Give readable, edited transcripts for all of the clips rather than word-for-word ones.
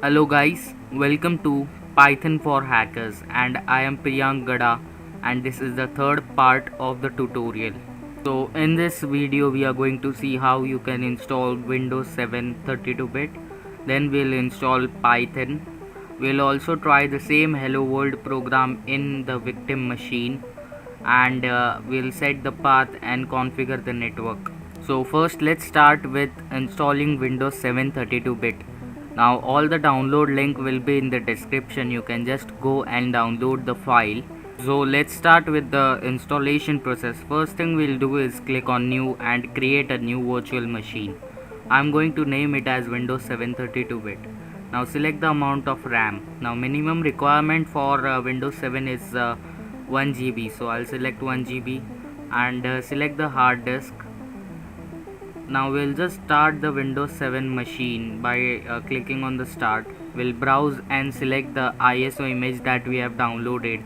Hello guys, welcome to Python for Hackers, and I am Priyank Gada, and this is the third part of the tutorial. So in this video we are going to see how you can install Windows 7 32-bit. Then we'll install Python. We'll also try the same Hello World program in the victim machine, and we'll set the path and configure the network. So first let's start with installing Windows 7 32-bit. Now all the download link will be in the description. You can just go and download the file. So let's start with the installation process. First thing we'll do is click on new and create a new virtual machine. I'm going to name it as Windows 7 32-bit. Now select the amount of RAM. Now minimum requirement for Windows 7 is 1 GB. So I'll select 1 GB and select the hard disk. Now we'll just start the Windows 7 machine by clicking on the start. We'll browse and select the ISO image that we have downloaded.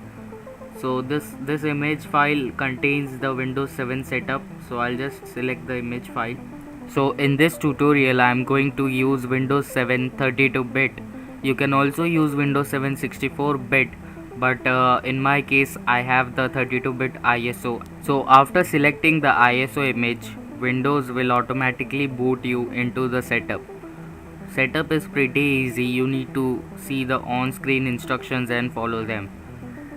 So this image file contains the Windows 7 setup, so I'll just select the image file. So in this tutorial I'm going to use Windows 7 32-bit. You can also use Windows 7 64-bit, but in my case I have the 32-bit ISO. So after selecting the ISO image, Windows will automatically boot you into the setup. Setup is pretty easy. You need to see the on-screen instructions and follow them.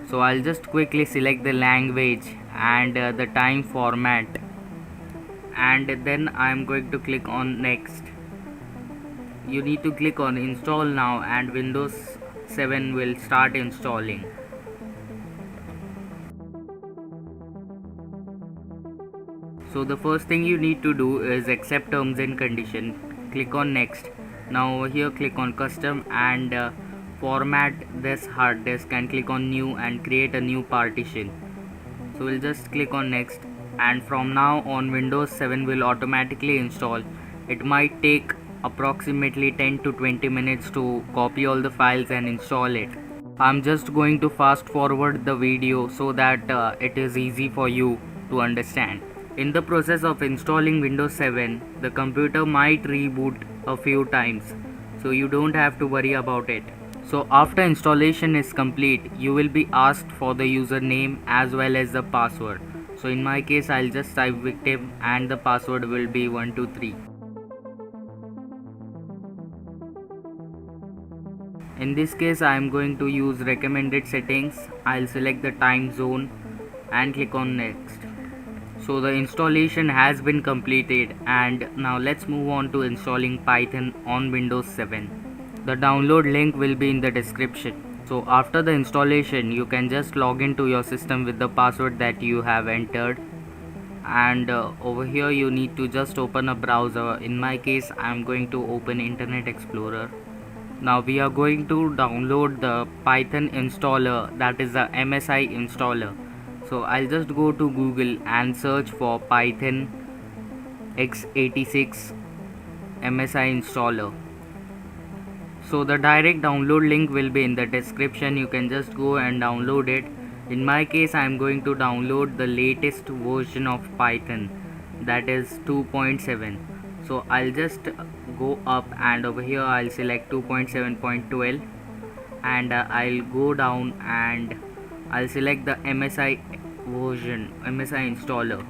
So I'll just quickly select the language and the time format, and then I'm going to click on next. You need to click on install now and Windows 7 will start installing. So the first thing you need to do is accept terms and condition. Click on next. Now here click on custom and format this hard disk and click on new and create a new partition. So we'll just click on next, and from now on Windows 7 will automatically install. It might take approximately 10 to 20 minutes to copy all the files and install it. I'm just going to fast forward the video so that it is easy for you to understand. In the process of installing Windows 7, the computer might reboot a few times, so you don't have to worry about it. So after installation is complete, you will be asked for the username as well as the password. So in my case I'll just type victim and the password will be 123. In this case I am going to use recommended settings. I'll select the time zone and click on next. So the installation has been completed, and now let's move on to installing Python on Windows 7. The download link will be in the description. So after the installation you can just log into your system with the password that you have entered, and over here you need to just open a browser. In my case I am going to open Internet Explorer. Now we are going to download the Python installer, that is the MSI installer. So I'll just go to Google and search for Python x86 MSI installer. So the direct download link will be in the description. You can just go and download it. In my case I am going to download the latest version of Python, that is 2.7. So I'll just go up and over here I'll select 2.7.12 and I'll go down and I'll select the MSI version, MSI installer,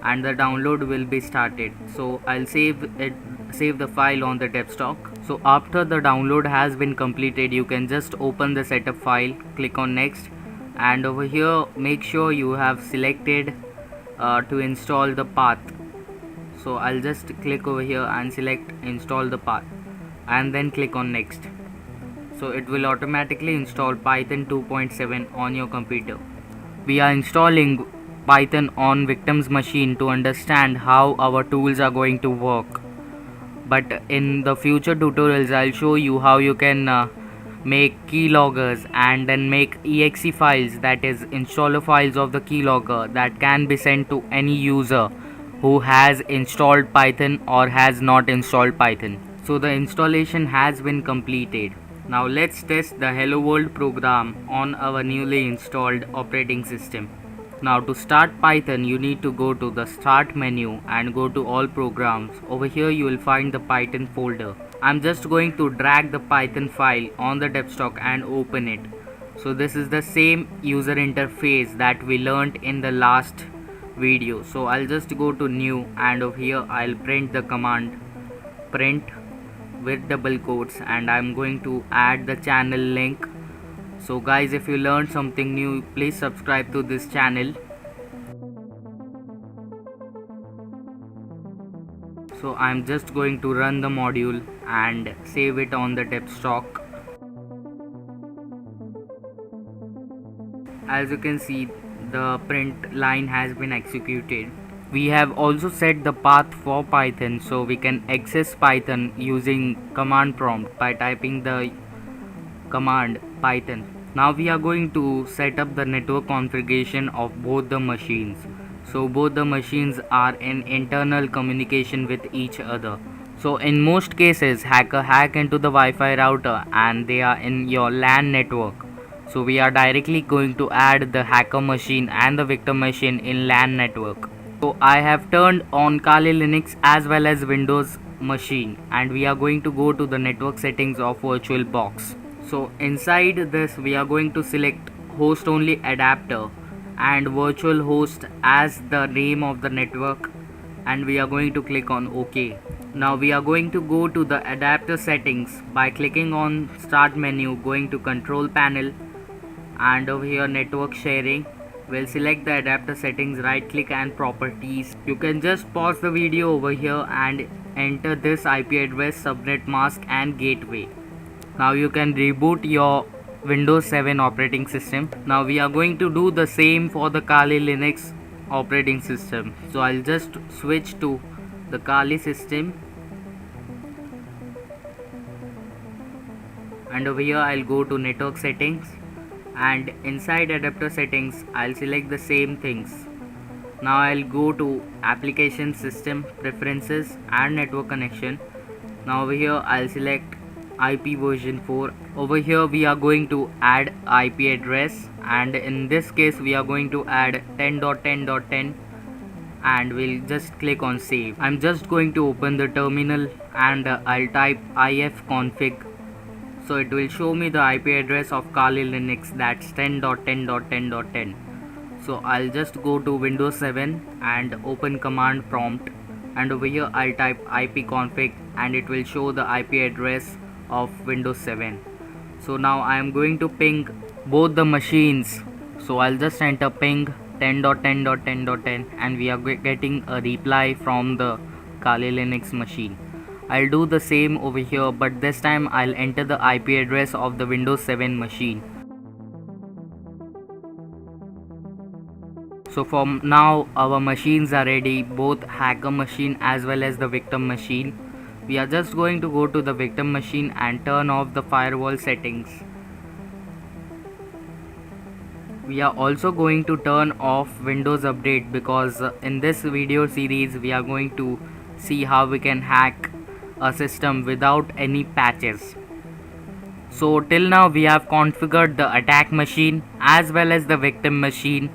and the download will be started. So I'll save the file on the desktop. So after the download has been completed, you can just open the setup file, click on next, and over here make sure you have selected to install the path. So I'll just click over here and select install the path and then click on next. So it will automatically install Python 2.7 on your computer. We are installing Python on victim's machine to understand how our tools are going to work. But in the future tutorials I'll show you how you can make keyloggers and then make exe files, that is installer files of the keylogger, that can be sent to any user who has installed Python or has not installed Python. So the installation has been completed. Now let's test the Hello World program on our newly installed operating system. Now to start Python, you need to go to the start menu and go to all programs. Over here you will find the Python folder. I'm just going to drag the Python file on the desktop and open it. So this is the same user interface that we learned in the last video. So I'll just go to new, and over here I'll print the command print with double quotes, and I'm going to add the channel link. So guys, if you learned something new, please subscribe to this channel. So I'm just going to run the module and save it on the desktop. As you can see, the print line has been executed. We have also set the path for Python, so we can access Python using command prompt by typing the command Python. Now we are going to set up the network configuration of both the machines. So both the machines are in internal communication with each other. So in most cases, hacker hack into the Wi-Fi router and they are in your LAN network. So we are directly going to add the hacker machine and the victim machine in LAN network. So I have turned on Kali Linux as well as Windows machine, and we are going to go to the network settings of VirtualBox. So inside this we are going to select host only adapter and virtual host as the name of the network, and we are going to click on OK. Now we are going to go to the adapter settings by clicking on start menu, going to control panel, and over here network sharing. We'll select the adapter settings, right click and properties. You can just pause the video over here and enter this IP address, subnet mask and gateway. Now you can reboot your Windows 7 operating system. Now we are going to do the same for the Kali Linux operating system. So I'll just switch to the Kali system, and over here I'll go to network settings, and inside adapter settings I'll select the same things. Now I'll go to application system preferences and network connection. Now over here I'll select IP version 4. Over here we are going to add IP address, and in this case we are going to add 10.10.10, and we'll just click on save. I'm just going to open the terminal and I'll type ifconfig. So it will show me the IP address of Kali Linux, that's 10.10.10.10. So I'll just go to Windows 7 and open command prompt, and over here I'll type ipconfig and it will show the IP address of Windows 7. So now I am going to ping both the machines. So I'll just enter ping 10.10.10.10 and we are getting a reply from the Kali Linux machine. I'll do the same over here, but this time I'll enter the IP address of the Windows 7 machine. So for now our machines are ready, both hacker machine as well as the victim machine. We are just going to go to the victim machine and turn off the firewall settings. We are also going to turn off Windows Update because in this video series we are going to see how we can hack a system without any patches. So till now we have configured the attack machine as well as the victim machine.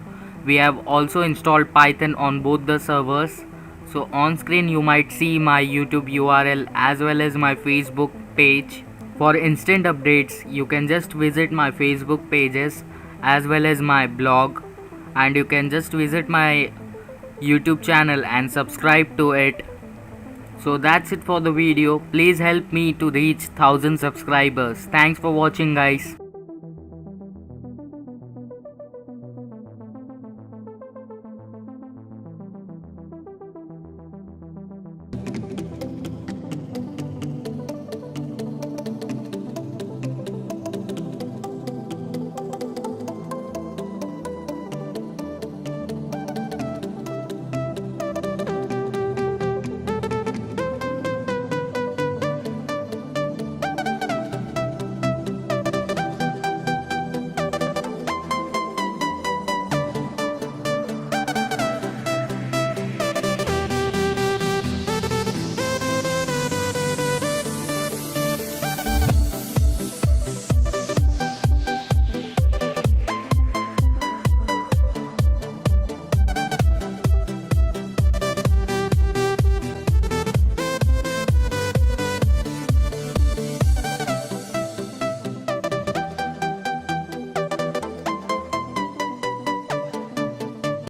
We have also installed Python on both the servers. So on screen you might see my YouTube URL as well as my Facebook page. For instant updates you can just visit my Facebook pages as well as my blog, and you can just visit my YouTube channel and subscribe to it. So that's it for the video. Please help me to reach 1000 subscribers. Thanks for watching guys.